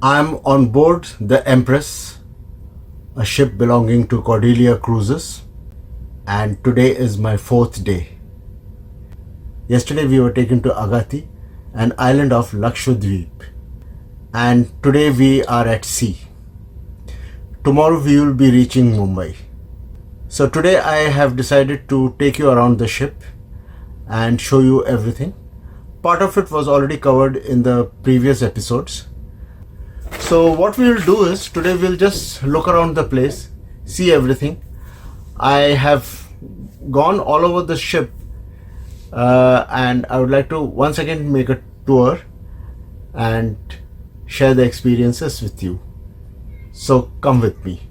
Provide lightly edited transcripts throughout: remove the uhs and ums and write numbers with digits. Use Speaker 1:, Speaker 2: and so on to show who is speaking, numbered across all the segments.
Speaker 1: I'm on board the Empress, a ship belonging to Cordelia Cruises, and today is my 4th day. Yesterday we were taken to Agati, an island of Lakshadweep, and today we are at sea. Tomorrow we will be reaching Mumbai. So today I have decided to take you around the ship and show you everything. Part of it was already covered in the previous episodes. So what we will do is today we'll just look around the place, see everything. I have gone all over the ship and I would like to once again make a tour and share the experiences with you. So come with me.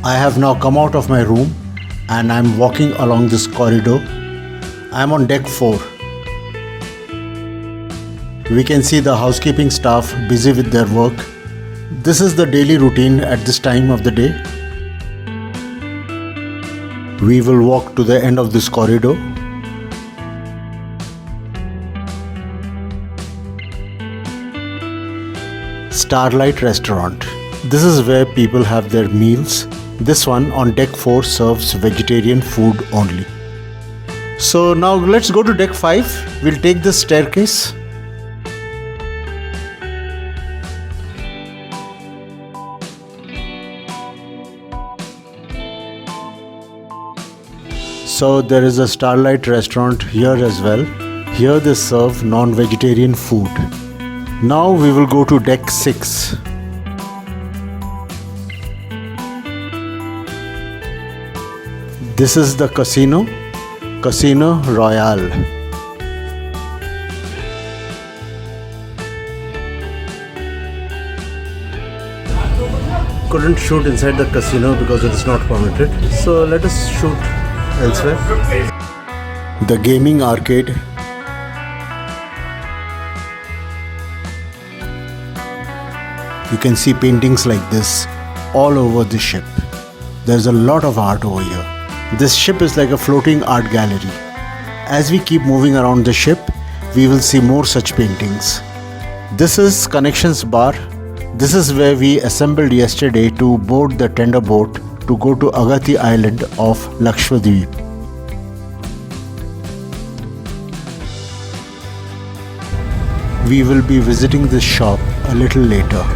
Speaker 1: I have now come out of my room and I'm walking along this corridor. I'm on deck 4. We can see the housekeeping staff busy with their work. This is the daily routine at this time of the day. We will walk to the end of this corridor. Starlight Restaurant. This is where people have their meals. This one on deck 4 serves vegetarian food only. So now let's go to deck 5. We'll take this staircase. So there is a Starlight Restaurant here as well. Here they serve non-vegetarian food. Now we will go to deck 6. This is the Casino Royale. Couldn't shoot inside the casino because it is not permitted. So let us shoot elsewhere. The gaming arcade. You can see paintings like this all over the ship. There's a lot of art over here. This ship is like a floating art gallery. As we keep moving around the ship, we will see more such paintings. This is Connections Bar. This is where we assembled yesterday to board the tender boat to go to Agati Island of Lakshadweep. We will be visiting this shop a little later.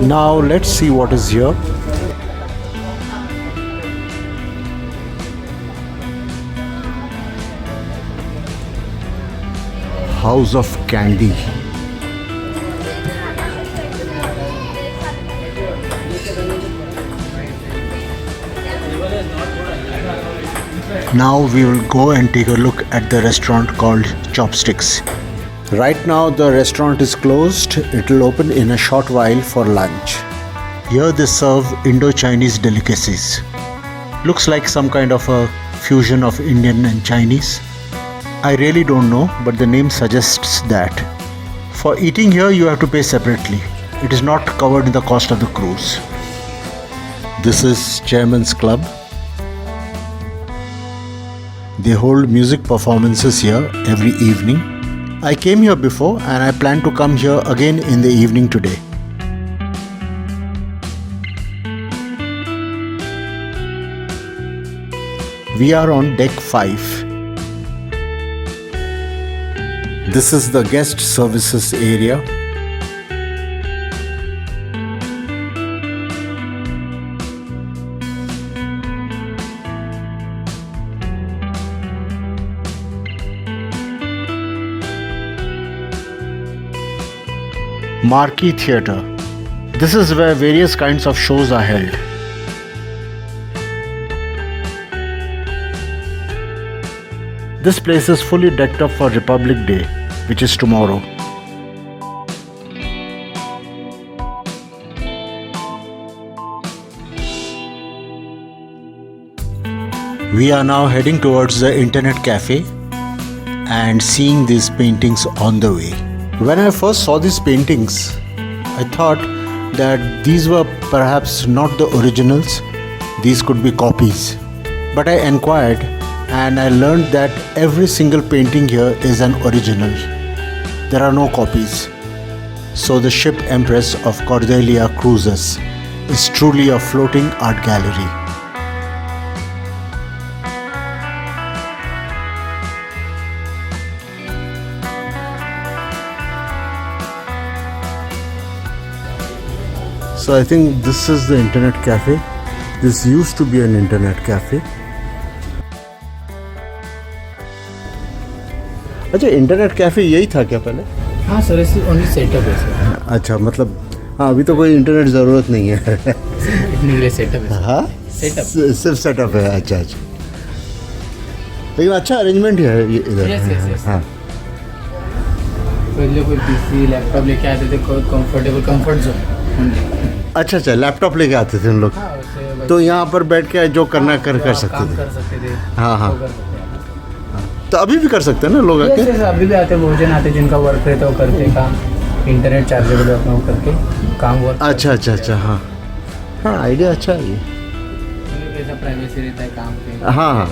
Speaker 1: Now let's see what is here. House of Candy. Now we will go and take a look at the restaurant called Chopsticks. Right now the restaurant is closed. It will open in a short while for lunch. Here they serve Indo-Chinese delicacies. Looks like some kind of a fusion of Indian and Chinese. I really don't know, but the name suggests that. For eating here you have to pay separately. It is not covered in the cost of the cruise. This is Chairman's Club. They hold music performances here every evening. I came here before and I plan to come here again in the evening today. We are on deck 5. This is the guest services area. Marquee Theatre. This is where various kinds of shows are held. This place is fully decked up for Republic Day, which is tomorrow. We are now heading towards the internet cafe and seeing these paintings on the way. When I first saw these paintings, I thought that these were perhaps not the originals, these could be copies. But I inquired and I learned that every single painting here is an original. There are no copies. So the ship Empress of Cordelia Cruires is truly a floating art gallery. So I think this is the internet cafe. This used to be an internet cafe. अच्छा internet cafe यही था क्या पहले?
Speaker 2: हाँ sir, इस only setup है sir.
Speaker 1: अच्छा मतलब हाँ अभी तो कोई इंटरनेट ज़रूरत नहीं है.
Speaker 2: इतने लिए सेटअप है.
Speaker 1: हाँ
Speaker 2: सेटअप
Speaker 1: सिर्फ सेटअप है. अच्छा अच्छा लेकिन अच्छा अरेंजमेंट है ये इधर.
Speaker 2: Yes.
Speaker 1: हाँ
Speaker 2: पहले कोई पीसी लैपटॉप लेके आते थे, कोई कंफर्ट जोन.
Speaker 1: अच्छा लैपटॉप लेके आते थे उन लोग.
Speaker 2: हाँ, उससे
Speaker 1: तो यहाँ पर बैठ के जो करना कर सकते
Speaker 2: काम
Speaker 1: थे.
Speaker 2: कर सकते थे.
Speaker 1: हाँ हाँ
Speaker 2: वो कर सकते हैं.
Speaker 1: तो अभी भी कर सकते हैं ना लोग आके.
Speaker 2: Yes, अभी भी आते भोजन आते जिनका वर्क रहता है वो करते काम. इंटरनेट चार्जेबल अपना वो करके काम वर्क.
Speaker 1: अच्छा हाँ हाँ आइडिया अच्छा है ये.
Speaker 2: ऐसा प्राइवेसी रहता है काम पे.
Speaker 1: हाँ हाँ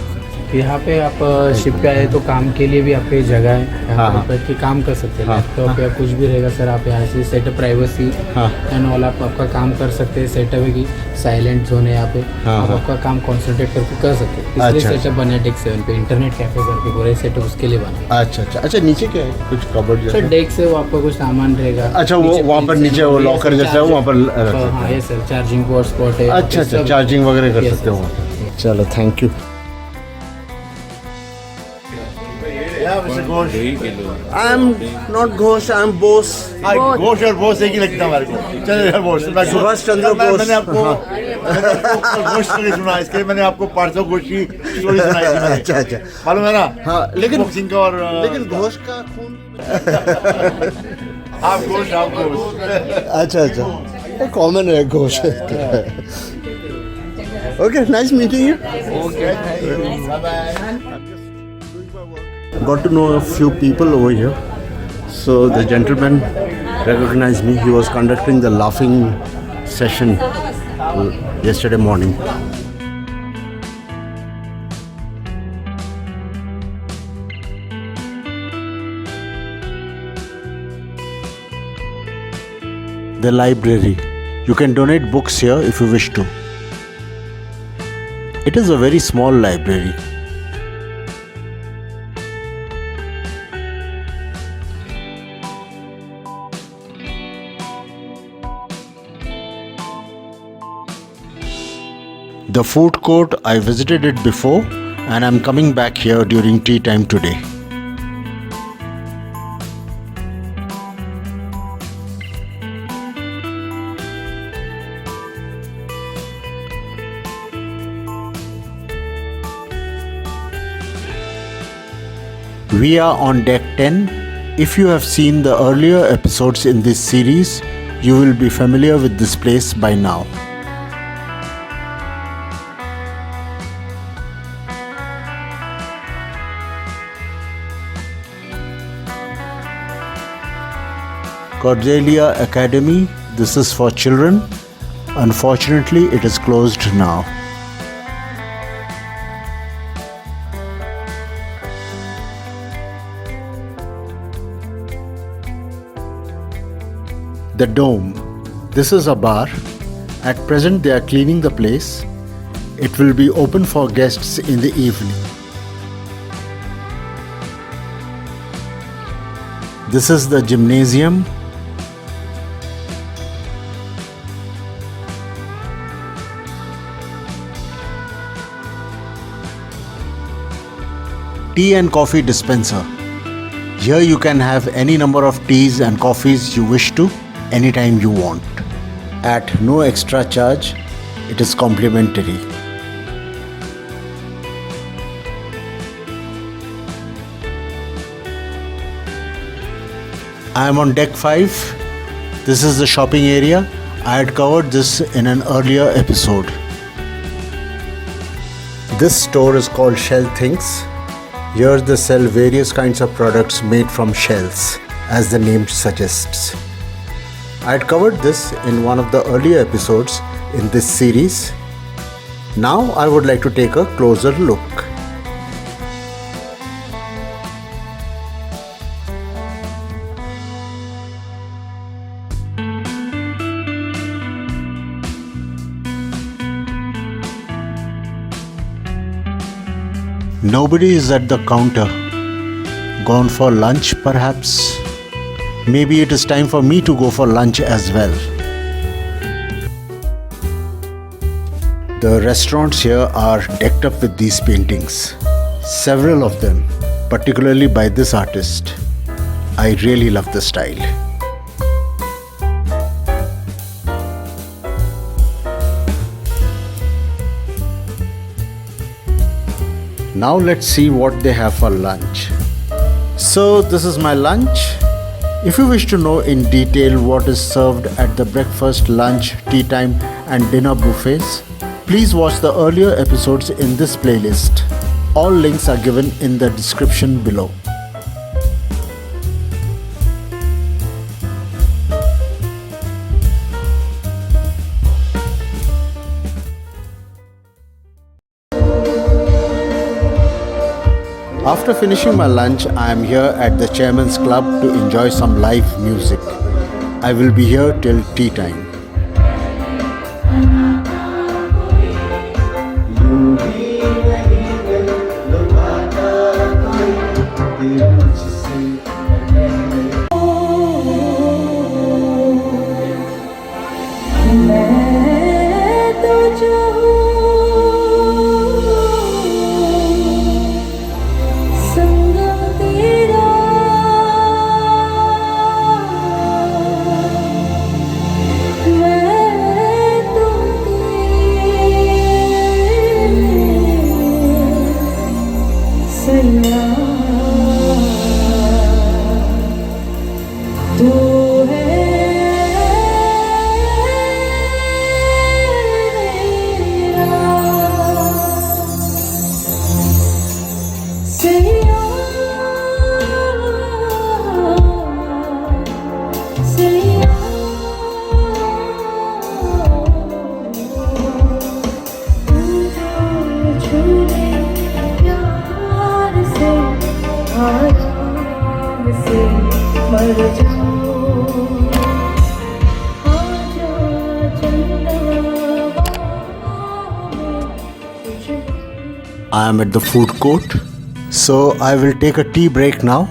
Speaker 2: यहाँ पे आप शिप पे आए तो काम के लिए भी आपके जगह है.
Speaker 1: हाँ,
Speaker 2: यहाँ पे बैठ के काम कर सकते हैं. लैपटॉप या कुछ भी रहेगा सर, आप यहाँ से सेटअप प्राइवेसी
Speaker 1: हाँ
Speaker 2: एंड ऑल आप आपका काम कर सकते हैं. सेटअप है कि साइलेंट जोन है यहाँ पे.
Speaker 1: हाँ,
Speaker 2: आप
Speaker 1: हाँ.
Speaker 2: आपका काम कॉन्सेंट्रेट करके कर सकते हैं. इसलिए
Speaker 1: अच्छा,
Speaker 2: सेटअप बना डेक 7 पे इंटरनेट कैफे करके पूरा सेटअप उसके लिए बना.
Speaker 1: अच्छा नीचे क्या है कुछ कबर्ड जैसा?
Speaker 2: सर डेक से वो आपका कुछ सामान रहेगा.
Speaker 1: अच्छा वो वहाँ पर नीचे वो लॉकर जैसा है वहाँ पर रख सकते
Speaker 2: हाँ
Speaker 1: हैं.
Speaker 2: ये सर चार्जिंग पोर्ट स्पॉट है.
Speaker 1: अच्छा चार्जिंग वगैरह कर सकते हो वहाँ पर. चलो thank you. Mr. Ghosh. I'm not Ghosh, I'm Bose.
Speaker 3: Ghosh और बोस एक ही लगता है हमारे को. चलो यार बोस.
Speaker 1: सुभाष चंद्र बोस.
Speaker 3: मैंने आपको घोष स्टोरी सुना, इसके लिए मैंने आपको 500 घोष की स्टोरी सुनाई थी मैंने.
Speaker 1: अच्छा
Speaker 3: मालूम है ना.
Speaker 1: हाँ लेकिन
Speaker 3: बॉक्सिंग का और
Speaker 1: लेकिन घोष का खून.
Speaker 3: आप घोष.
Speaker 1: अच्छा कॉमन है Ghosh. Okay nice meeting you. Got to know a few people over here. So the gentleman recognized me. He was conducting the laughing session yesterday morning. The library. You can donate books here if you wish to. It is a very small library. The food court, I visited it before and I'm coming back here during tea time today. We are on deck 10. If you have seen the earlier episodes in this series, you will be familiar with this place by now. Cordelia Academy, this is for children. Unfortunately, it is closed now. The Dome, this is a bar. At present, they are cleaning the place. It will be open for guests in the evening. This is the gymnasium. Tea and coffee dispenser. Here you can have any number of teas and coffees you wish to, anytime you want. At no extra charge, it is complimentary. I am on deck 5. This is the shopping area. I had covered this in an earlier episode. This store is called Shell Things. Here they sell various kinds of products made from shells, as the name suggests. I had covered this in one of the earlier episodes in this series. Now I would like to take a closer look. Nobody is at the counter. Gone for lunch perhaps? Maybe it is time for me to go for lunch as well. The restaurants here are decked up with these paintings. Several of them, particularly by this artist. I really love the style. Now let's see what they have for lunch. So this is my lunch. If you wish to know in detail what is served at the breakfast, lunch, tea time and dinner buffets, please watch the earlier episodes in this playlist. All links are given in the description below. After finishing my lunch, I am here at the Chairman's Club to enjoy some live music. I will be here till tea time. I am at the food court, so I will take a tea break now,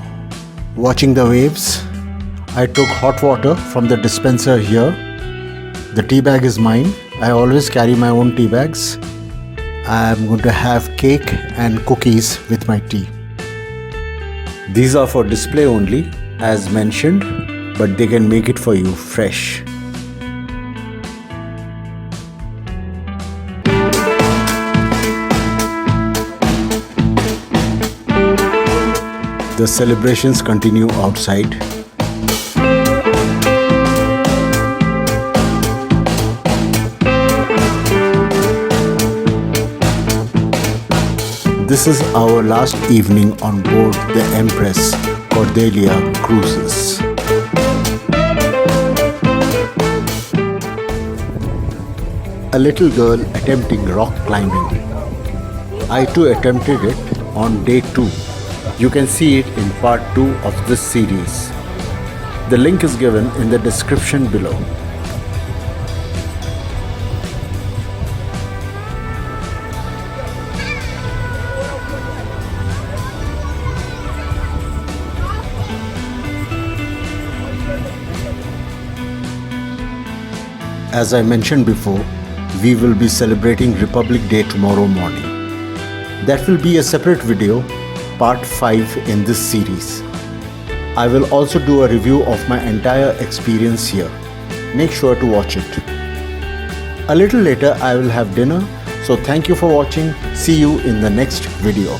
Speaker 1: watching the waves. I took hot water from the dispenser here. The tea bag is mine. I always carry my own tea bags. I am going to have cake and cookies with my tea. These are for display only, as mentioned, but they can make it for you fresh. The celebrations continue outside. This is our last evening on board the Empress Cordelia Cruires. A little girl attempting rock climbing. I too attempted it on day 2. You can see it in part 2 of this series. The link is given in the description below. As I mentioned before, we will be celebrating Republic Day tomorrow morning. That will be a separate video, part 5 in this series. I will also do a review of my entire experience here. Make sure to watch it. A little later I will have dinner, so thank you for watching. See you in the next video.